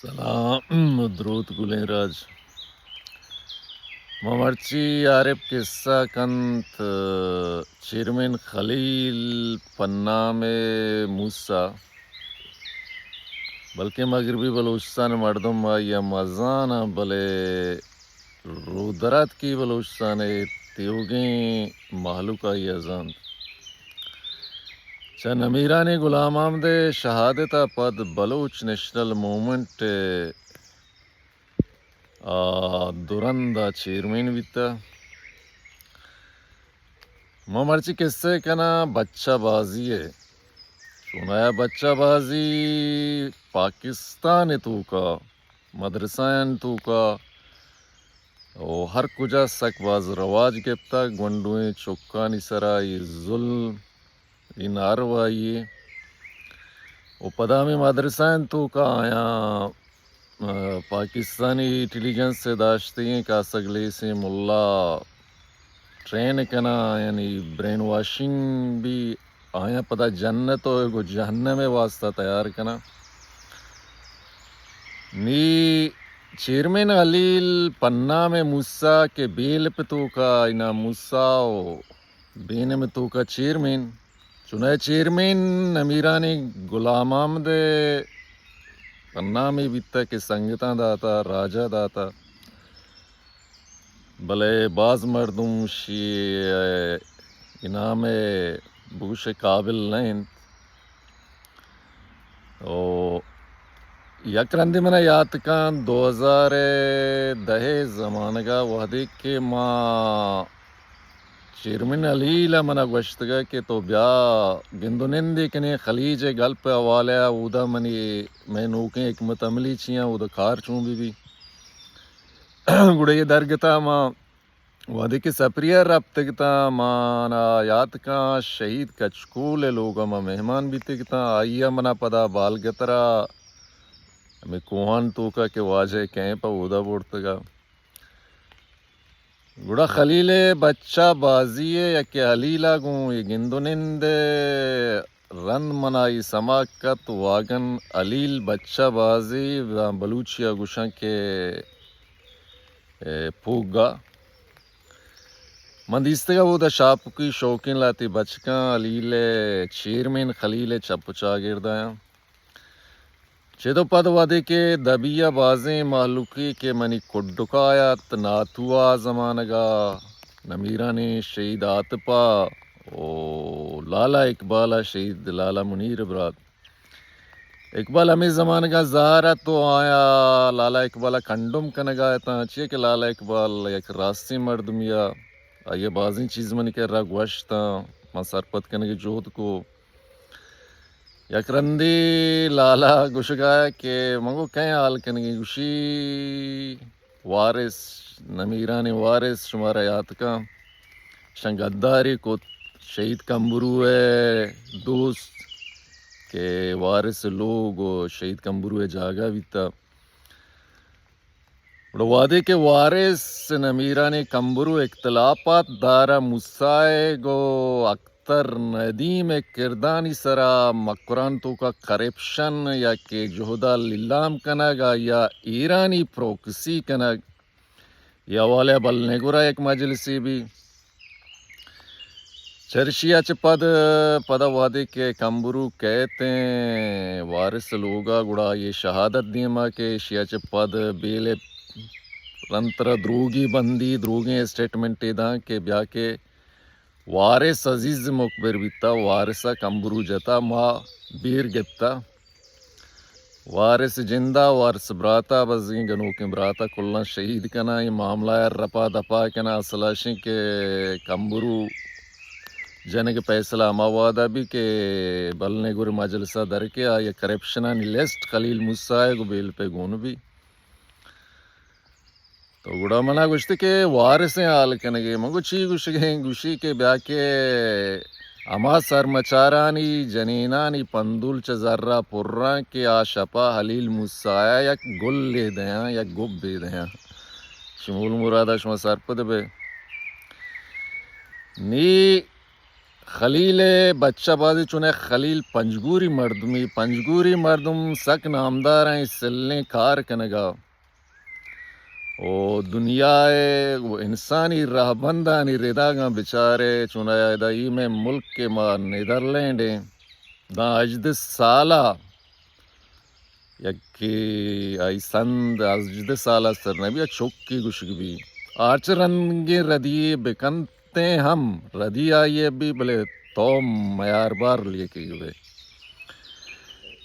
سلام درود گلین راج ممرچی عارف قصہ کنت چیرمن خلیل پنام موسیٰ بلکہ مغربی بلوچستان مردم یا مزان بلے رودرات کی بلوچستان تیوگیں محلوق ازان چند امیران غلام آمد شہادت پد بلوچ نیشنل موومنٹ دورندا چیئرمین بیتا ممرچی قصے کنا بچہ بازی ہے سنایا بچہ بازی پاکستان تو کا مدرسان تو کا ہر کجا سک باز رواج گپتا گونڈویں چوکانی سرائی ظلم ان آروائی وہ پدامی مدرسان تو کا آیا پاکستانی انٹیلیجنس سے داشتی ہیں کا سگلے سے ملا ٹرین کنا یعنی برین واشنگ بھی آیا پتہ جنت و جہنم واسطہ تیار کنا نی چیرمین علیل پناہ میں موسیٰ کے بیل پہ تو کا اینا موسیٰ و بین میں تو کا چیرمین چنائے چیرمین امیرانی غلام آمد پناہ میں بیتا کہ سنگتاں داتا راجہ داتا بلے بعض مردم شی انعام بوش قابل نہیں او یک رندی منا یاد کان 2010 زمانگا وحدی کہ ما چیرمن علیلہ منا گوشتگا کہ تو بیا گندو نندی کنے خلیج گلپ حوالیا اودا منی میں نوکیں حکمت عملی چیاں اودا کار چون بھی گڑے درگتا ما وحدی کے سپریہ رابطگتا مانا یاد کان شہید کچکول لوگا ما مہمان بھی تگتا آئیا منا پدا بالگترا ہمیں کوہان تو کا کہ واجہ کیمپا اودا بورتگا گڑا خلیل بچہ بازی یا کہ علیلہ گوں یہ گندو نند رند منائی سماکت واگن علیل بچہ بازی بلوچیا گوشن کے پوگا مندیستگا وہ دا شاپ کی شوقین لاتی بچکاں علیل چیرمین خلیل چپ چاگردائیں چیدو پد ودی کے دبیا بازیں محلوقی کے منی کڈکایت ناتوا زمانگا نمیرانی شہید آتپا او لالا اقبالہ شہید لالا منیر براد اقبال ہمیں زمانگا زہرہ تو آیا لالا اقبالہ کنڈم کنگا تا چیئے کہ لالا اقبال یک راستی مردمیا آئیے بازیں چیز منی کر رہا گوشتا ما سرپت کنگی جوت کو یک رندی لالا گوشگایا کہ منگو کہیں حال کنگی گوشی وارث نمیرانی وارث شمارا یاد کا شنگداری کو شہید کمبرو ہے دوست کہ وارث لوگ شہید کمبرو ہے جاگا بیتا وعدے کے وارث نمیرانی کمبرو اختلافات دارا مسائے گو اکتر ندیم کردانی سرا مکران تو کا کرپشن یا کہ جہدہ لیلام کنگ یا ایرانی پروکسی کنگ یا والے بلنے گرا ایک مجلسی بھی چرشیا چپد پدا وعدے کے کمبرو کہتے ہیں وارث لوگا گڑا یہ شہادت دیما کہ شیا چپد بیلے رنتر دروگی بندی دروگیں اسٹیٹمنٹ دا کہ بیا کے وارث عزیز مقبر بیتا وارثہ کمبرو جتا ما بیر گپتا وارث جندہ وارث براتا بزیں گنو کے براتا کلنا شہید کنا یہ معاملہ رپا دپا کنا اصلاشیں کہ کمبرو جنگ فیصلہ موادہ بھی کہ بلنے گر مجلسہ در کے آیا کرپشنانی لسٹ خلیل موسیٰ کو بیل پہ گون بھی تو گڑا منا گوشتے کہ وارثیں حال کنگے منگو چی گوشگیں گوشی کے بیا کے اما سرمچارانی جنینانی پندول چ ذرہ پران کے آشپا حلیل موسیٰ یک گل لے دیاں یک گب بے دیاں شمول مرادہ شما سرپد بے نی خلیل بچہ بازی چنے خلیل پنجگوری مردم سک نامدار ہیں سلنے کار کنگا او دنیا وہ انسانی راہ بندانی رداگاں بچارے چنائے دائی میں ملک کے ماں نیدرلینڈ ہیں دا اجد سالہ یکی آئی سند اجد سالہ سرنبی چوکی گشک بھی آرچ رنگی ردی بکنتے ہم ردی آئیے بھی بلے تو میار بار لیے کی گئے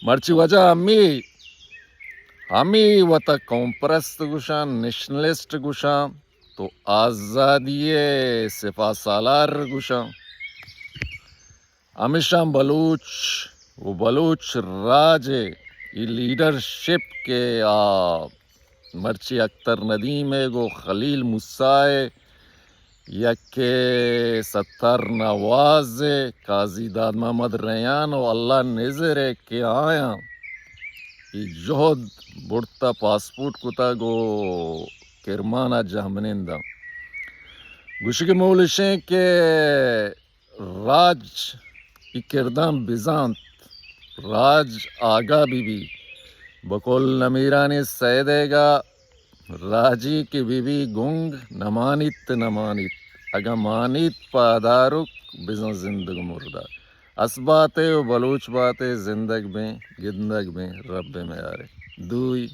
مرچی وجہ ہمی وطا قوم پرست گوشاں نیشنلسٹ گوشاں تو آزادی سپاہ سالار گوشاں ہمیشہ بلوچ راج یہ لیڈرشپ کے مرچی اختر ندیم گو خلیل مسائے یک ستار نواز قاضی داد محمد ریان و اللہ نظر کے آیا یہ جہد بڑتا پاسپورٹ کتا گو کرمانا جہمنندہ گوشگ مولشیں کہ راج ای کردام بزانت راج آگا بی بکل نمیرانی سیدے گا راجی کی بی گنگ نمانیت اگا مانیت پادارک بزن زندگ مردہ اس باتیں و بلوچ باتیں زندگ میں گندگ میں رب میں آرے دوئی